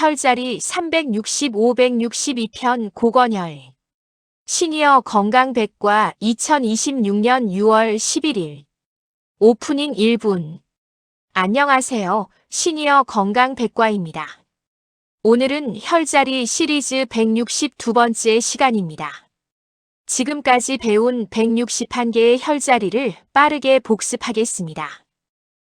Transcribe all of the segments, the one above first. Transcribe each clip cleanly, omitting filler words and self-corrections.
혈자리 360-562편 고건혈 시니어 건강백과 2026년 6월 11일 오프닝 1분. 안녕하세요. 시니어 건강백과입니다. 오늘은 혈자리 시리즈 162번째 시간입니다. 지금까지 배운 161개의 혈자리를 빠르게 복습하겠습니다.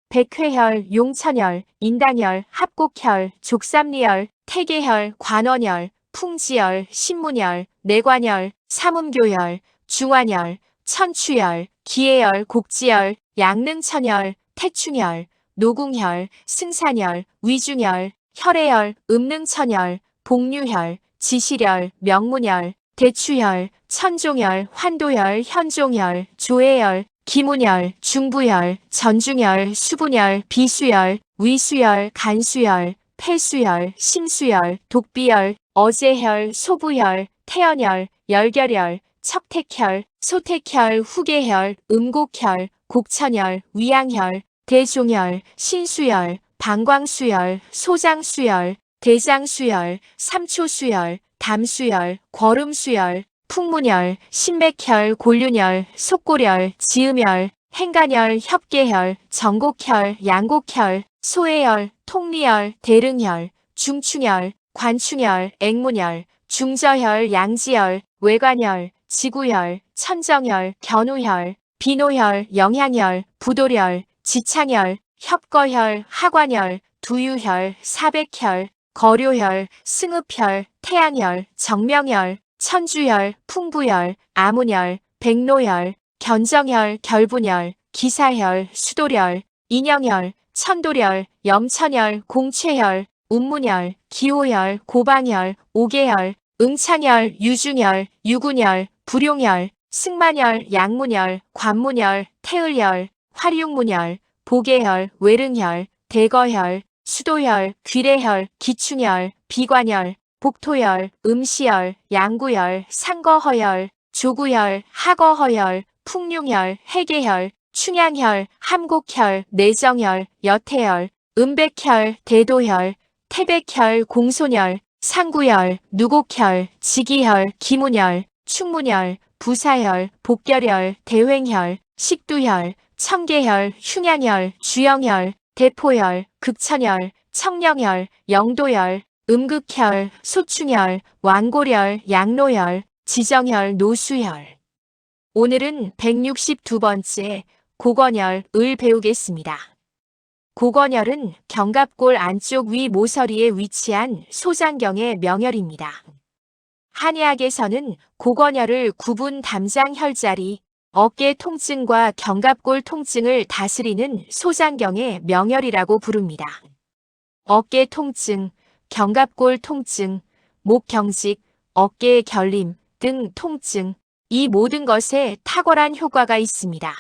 백회혈, 용천혈, 인당혈, 합곡혈, 족삼리혈, 태계혈, 관원혈, 풍지혈, 신문혈, 내관혈, 삼음교혈, 중환혈, 천추혈, 기해혈, 곡지혈, 양능천혈, 태충혈, 노궁혈, 승산혈, 위중혈, 혈해혈, 음능천혈, 복류혈, 지실혈, 명문혈, 대추혈, 천종혈, 환도혈, 현종혈, 조해혈, 기문혈, 중부혈, 전중혈, 수분혈, 비수혈, 위수혈, 간수혈, 폐수혈, 심수혈, 독비혈, 어제혈, 소부혈, 태연혈, 열결혈, 척택혈, 소택혈, 후계혈, 음곡혈, 곡천혈, 위양혈, 대종혈, 신수혈, 방광수혈, 소장수혈, 대장수혈, 삼초수혈, 담수혈, 거름수혈, 풍문혈, 신맥혈, 골륜혈, 속골혈, 지음혈, 행간혈, 협계혈, 정곡혈, 양곡혈, 소해혈, 통리혈, 대릉혈, 중충혈, 관충혈, 액문혈, 중저혈, 양지혈, 외관혈, 지구혈, 천정혈, 견우혈, 비노혈, 영향혈, 부도혈, 지창혈, 협거혈, 하관혈, 두유혈, 사백혈, 거료혈, 승읍혈, 태양혈, 정명혈, 천주혈, 풍부혈, 아문혈, 백노혈, 견정혈, 결분혈, 기사혈, 수도혈, 인형혈, 천도혈, 염천혈, 공최혈, 운문혈, 기호혈, 고방혈, 오계혈, 응창혈, 유중혈, 유군혈, 불용혈, 승만혈, 양문혈, 관문혈, 태을혈, 화룡문혈, 보계혈, 외릉혈, 대거혈, 수도혈, 귀래혈, 기충혈, 비관혈, 복토혈, 음시혈, 양구혈, 상거허혈, 조구혈, 하거허혈, 풍룡혈, 해계혈, 충양혈, 함곡혈, 내정혈, 여태혈, 음백혈, 대도혈, 태백혈, 공소혈, 상구혈, 누곡혈, 지기혈, 기문혈, 충문혈, 부사혈, 복결혈, 대횡혈, 식두혈, 청계혈, 흉양혈, 주영혈, 대포혈, 극천혈, 청령혈, 영도혈, 음극혈, 소충혈, 완골혈, 양노혈, 지정혈, 노수혈. 오늘은 162번째 고건혈을 배우겠습니다. 고건혈은 견갑골 안쪽 위 모서리에 위치한 소장경의 명혈입니다. 한의학에서는 고건혈을 구분 담장 혈자리, 어깨 통증과 견갑골 통증을 다스리는 소장경의 명혈이라고 부릅니다. 어깨 통증, 견갑골 통증, 목 경직, 어깨 결림 등 통증, 이 모든 것에 탁월한 효과가 있습니다.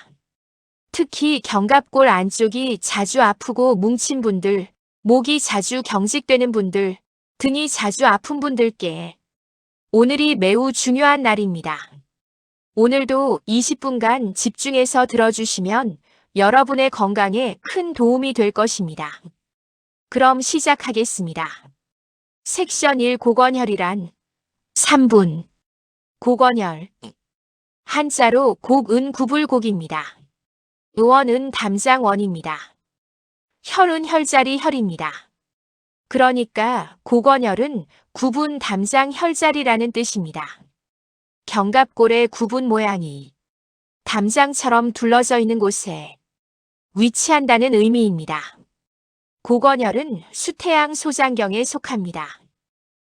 특히 견갑골 안쪽이 자주 아프고 뭉친 분들, 목이 자주 경직되는 분들, 등이 자주 아픈 분들께 오늘이 매우 중요한 날입니다. 오늘도 20분간 집중해서 들어주시면 여러분의 건강에 큰 도움이 될 것입니다. 그럼 시작하겠습니다. 섹션 1 고건혈이란 3분. 고건혈. 한자로 곡은 구불곡입니다. 의원은 담장원입니다. 혈은 혈자리 혈입니다. 그러니까 고건혈은 구분 담장 혈자리라는 뜻입니다. 견갑골의 구분 모양이 담장처럼 둘러져 있는 곳에 위치한다는 의미입니다. 고건혈은 수태양 소장경에 속합니다.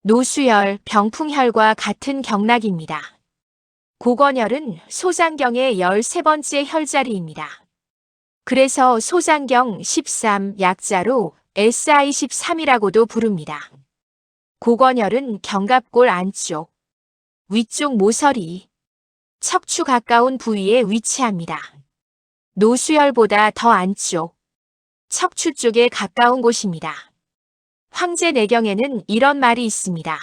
노수혈, 병풍혈과 같은 경락입니다. 고건혈은 소장경의 13번째 혈자리입니다. 그래서 소장경 13 약자로 SI13이라고도 부릅니다. 고건혈은 견갑골 안쪽, 위쪽 모서리, 척추 가까운 부위에 위치합니다. 노수혈보다 더 안쪽, 척추 쪽에 가까운 곳입니다. 황제내경에는 이런 말이 있습니다.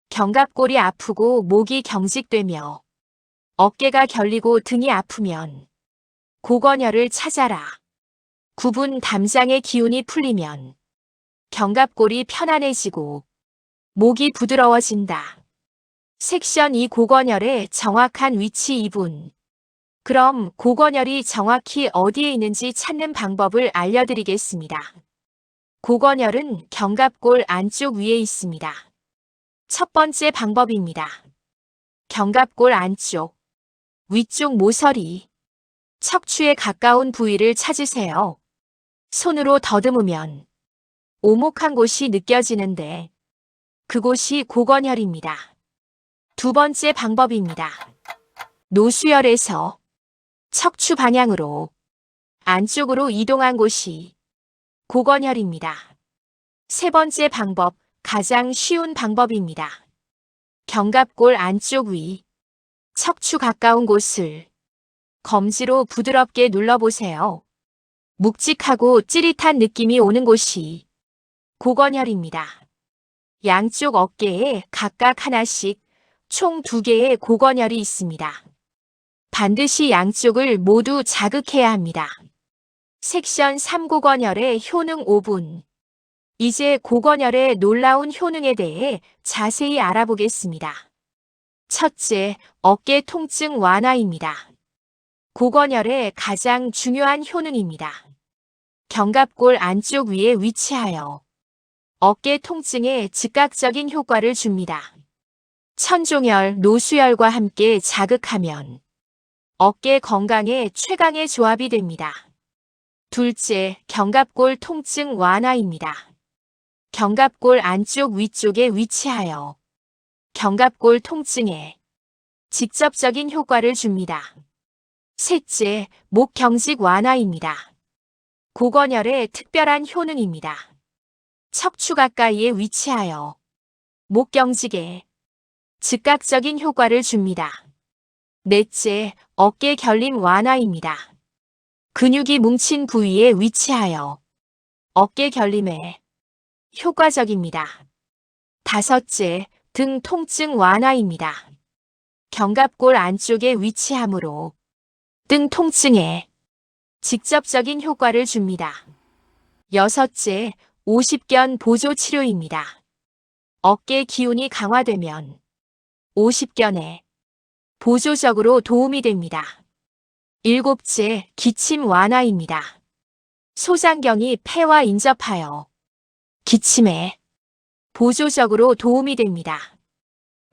견갑골이 아프고 목이 경직되며 어깨가 결리고 등이 아프면 고건혈을 찾아라. 구분 담장의 기운이 풀리면 견갑골이 편안해지고 목이 부드러워진다. 섹션 2 고관열의 정확한 위치 이분. 그럼 고관열이 정확히 어디에 있는지 찾는 방법을 알려드리겠습니다. 고관열은 견갑골 안쪽 위에 있습니다. 첫 번째 방법입니다. 견갑골 안쪽, 위쪽 모서리, 척추에 가까운 부위를 찾으세요. 손으로 더듬으면 오목한 곳이 느껴지는데 그곳이 고관열입니다. 두 번째 방법입니다. 노수열에서 척추 방향으로 안쪽으로 이동한 곳이 고관열입니다. 세 번째 방법, 가장 쉬운 방법입니다. 견갑골 안쪽 위, 척추 가까운 곳을 검지로 부드럽게 눌러보세요. 묵직하고 찌릿한 느낌이 오는 곳이 고관열입니다. 양쪽 어깨에 각각 하나씩 총 2개의 고관열이 있습니다. 반드시 양쪽을 모두 자극해야 합니다. 섹션 3 고관열의 효능 5분. 이제 고관열의 놀라운 효능에 대해 자세히 알아보겠습니다. 첫째, 어깨 통증 완화입니다. 고관열의 가장 중요한 효능입니다. 견갑골 안쪽 위에 위치하여 어깨 통증에 즉각적인 효과를 줍니다. 천종열, 노수열과 함께 자극하면 어깨 건강에 최강의 조합이 됩니다. 둘째, 견갑골 통증 완화입니다. 견갑골 안쪽 위쪽에 위치하여 견갑골 통증에 직접적인 효과를 줍니다. 셋째, 목 경직 완화입니다. 고관열의 특별한 효능입니다. 척추 가까이에 위치하여 목 경직에 즉각적인 효과를 줍니다. 넷째, 어깨 결림 완화입니다. 근육이 뭉친 부위에 위치하여 어깨 결림에 효과적입니다. 다섯째, 등 통증 완화입니다. 견갑골 안쪽에 위치하므로 등 통증에 직접적인 효과를 줍니다. 여섯째, 오십견 보조 치료입니다. 어깨 기운이 강화되면 오십견에 보조적으로 도움이 됩니다. 일곱째, 기침 완화입니다. 소장경이 폐와 인접하여 기침에 보조적으로 도움이 됩니다.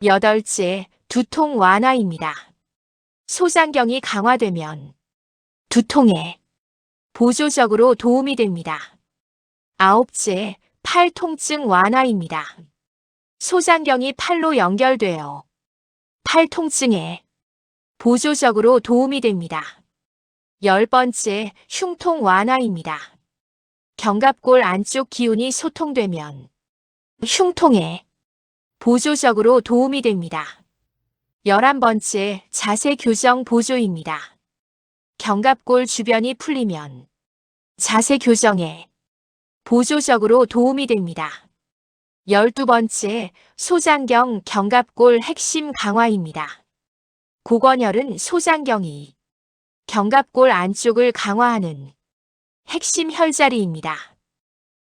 여덟째, 두통 완화입니다. 소장경이 강화되면 두통에 보조적으로 도움이 됩니다. 아홉째, 팔 통증 완화입니다. 소장경이 팔로 연결되어 팔 통증에 보조적으로 도움이 됩니다. 열 번째, 흉통 완화입니다. 견갑골 안쪽 기운이 소통되면 흉통에 보조적으로 도움이 됩니다. 11번째, 자세 교정 보조입니다. 견갑골 주변이 풀리면 자세 교정에 보조적으로 도움이 됩니다. 12번째, 소장경 견갑골 핵심 강화입니다. 고관열은 소장경이 견갑골 안쪽을 강화하는 핵심 혈자리입니다.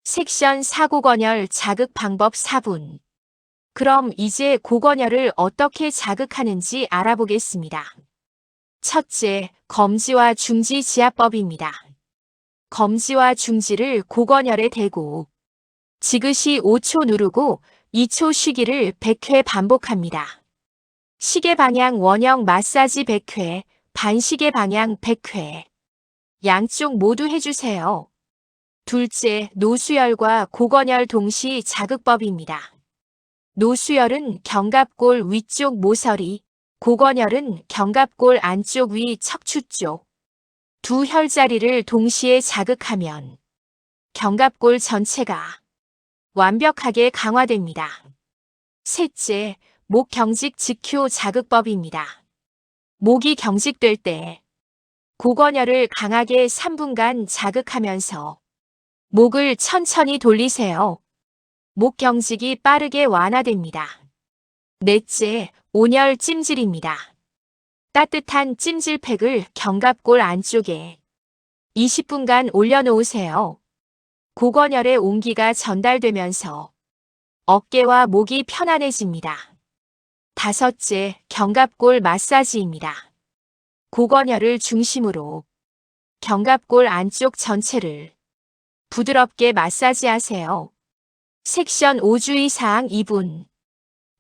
섹션 4 고관열 자극 방법 4분. 그럼 이제 고관열을 어떻게 자극하는지 알아보겠습니다. 첫째, 검지와 중지 지압법입니다. 검지와 중지를 고관열에 대고 지그시 5초 누르고 2초 쉬기를 100회 반복합니다. 시계 방향 원형 마사지 100회, 반시계 방향 100회. 양쪽 모두 해주세요. 둘째, 노수열과 고관열 동시 자극법입니다. 노수열은 견갑골 위쪽 모서리, 고관열은 견갑골 안쪽 위 척추 쪽. 두 혈자리를 동시에 자극하면 견갑골 전체가 완벽하게 강화됩니다. 셋째, 목 경직 직효 자극법입니다. 목이 경직될 때 고관열을 강하게 3분간 자극하면서 목을 천천히 돌리세요. 목 경직이 빠르게 완화됩니다. 넷째, 온열 찜질입니다. 따뜻한 찜질팩을 견갑골 안쪽에 20분간 올려놓으세요. 고건혈의 온기가 전달되면서 어깨와 목이 편안해집니다. 다섯째, 견갑골 마사지입니다. 고건혈을 중심으로 견갑골 안쪽 전체를 부드럽게 마사지하세요. 섹션 5 주의사항 2분.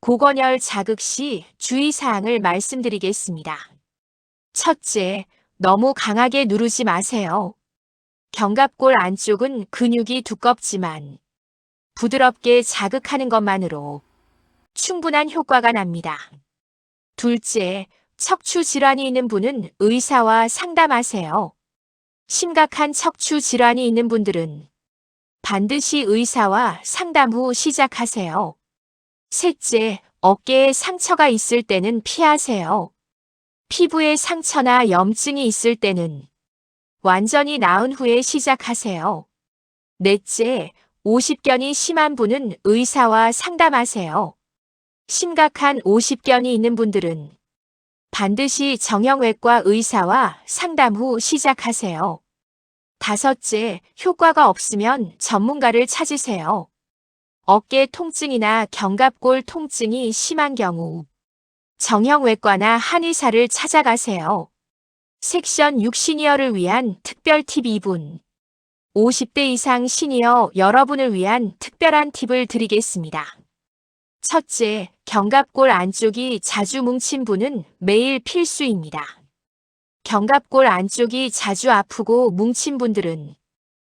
고건혈 자극 시 주의사항을 말씀드리겠습니다. 첫째, 너무 강하게 누르지 마세요. 견갑골 안쪽은 근육이 두껍지만 부드럽게 자극하는 것만으로 충분한 효과가 납니다. 둘째, 척추 질환이 있는 분은 의사와 상담하세요. 심각한 척추 질환이 있는 분들은 반드시 의사와 상담 후 시작하세요. 셋째, 어깨에 상처가 있을 때는 피하세요. 피부에 상처나 염증이 있을 때는 완전히 나은 후에 시작하세요. 넷째, 오십견이 심한 분은 의사와 상담하세요. 심각한 오십견이 있는 분들은 반드시 정형외과 의사와 상담 후 시작하세요. 다섯째, 효과가 없으면 전문가를 찾으세요. 어깨 통증이나 견갑골 통증이 심한 경우 정형외과나 한의사를 찾아가세요. 섹션 6 시니어를 위한 특별 팁 2분. 50대 이상 시니어 여러분을 위한 특별한 팁을 드리겠습니다. 첫째, 견갑골 안쪽이 자주 뭉친 분은 매일 필수입니다. 견갑골 안쪽이 자주 아프고 뭉친 분들은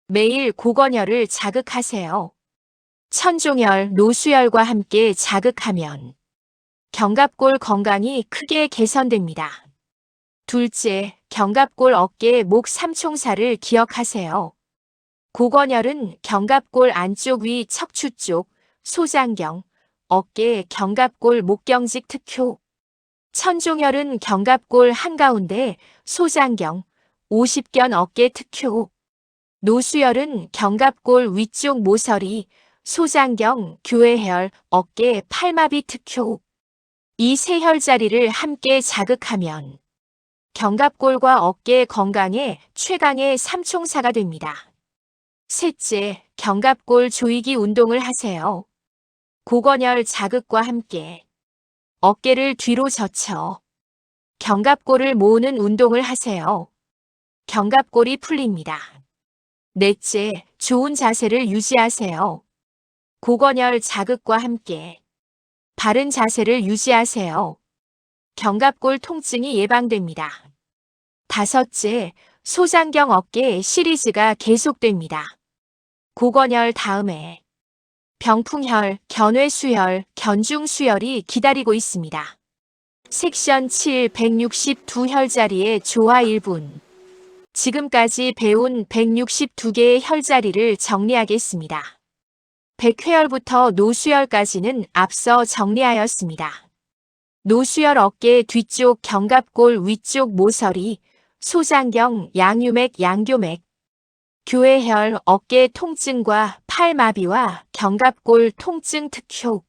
매일 고건혈을 자극하세요. 천종혈, 노수혈과 함께 자극하면 견갑골 건강이 크게 개선됩니다. 둘째, 견갑골 어깨 목 삼총사를 기억하세요. 고건혈은 견갑골 안쪽 위 척추 쪽, 소장경, 어깨, 견갑골 목경직 특효. 천종혈은 견갑골 한가운데, 소장경, 오십견 어깨 특효. 노수혈은 견갑골 위쪽 모서리, 소장경, 교회혈, 어깨, 팔마비 특효. 이 세 혈자리를 함께 자극하면 견갑골과 어깨 건강에 최강의 삼총사가 됩니다. 셋째, 견갑골 조이기 운동을 하세요. 고건혈 자극과 함께 어깨를 뒤로 젖혀 견갑골을 모으는 운동을 하세요. 견갑골이 풀립니다. 넷째, 좋은 자세를 유지하세요. 고건혈 자극과 함께 바른 자세를 유지하세요. 견갑골 통증이 예방됩니다. 다섯째, 소장경 어깨 시리즈가 계속됩니다. 고건혈 다음에 병풍혈, 견외수혈, 견중수혈이 기다리고 있습니다. 섹션 7 162혈자리의 조화 1분. 지금까지 배운 162개의 혈자리를 정리하겠습니다. 백회혈부터 노수혈까지는 앞서 정리하였습니다. 노수혈 어깨 뒤쪽 견갑골 위쪽 모서리, 소장경, 양유맥, 양교맥, 교회혈, 어깨 통증과 팔마비와 견갑골 통증 특효.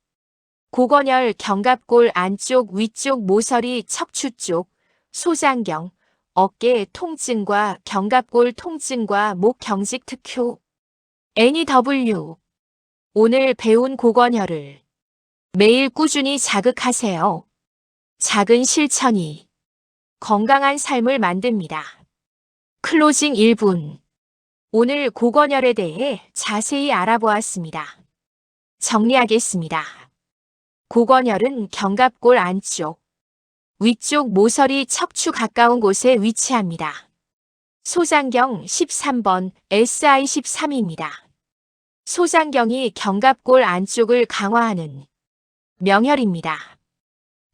고건혈, 견갑골 안쪽 위쪽 모서리 척추 쪽, 소장경, 어깨 통증과 견갑골 통증과 목 경직 특효. NEW. 오늘 배운 고건혈을 매일 꾸준히 자극하세요. 작은 실천이 건강한 삶을 만듭니다. 클로징 1분. 오늘 고건혈에 대해 자세히 알아보았습니다. 정리하겠습니다. 고건혈은 견갑골 안쪽, 위쪽 모서리 척추 가까운 곳에 위치합니다. 소장경 13번, SI 13입니다. 소장경이 견갑골 안쪽을 강화하는 명혈입니다.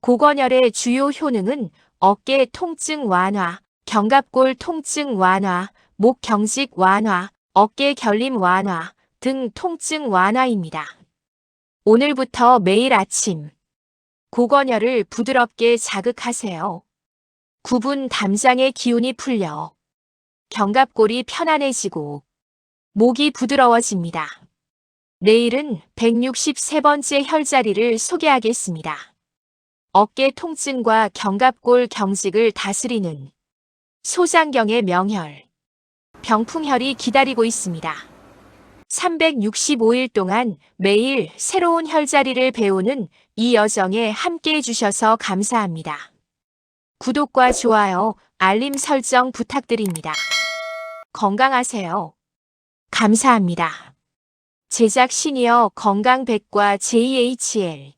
고건혈의 주요 효능은 어깨 통증 완화, 견갑골 통증 완화, 목 경직 완화, 어깨 결림 완화 등 통증 완화입니다. 오늘부터 매일 아침 고건혈을 부드럽게 자극하세요. 9분 담장의 기운이 풀려 견갑골이 편안해지고 목이 부드러워집니다. 내일은 163번째 혈자리를 소개하겠습니다. 어깨 통증과 견갑골 경직을 다스리는 소장경의 명혈, 병풍혈이 기다리고 있습니다. 365일 동안 매일 새로운 혈자리를 배우는 이 여정에 함께 해주셔서 감사합니다. 구독과 좋아요, 알림 설정 부탁드립니다. 건강하세요. 감사합니다. 제작 시니어 건강백과 JHL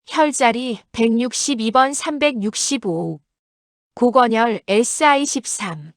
혈자리 162번 365 고건혈 SI13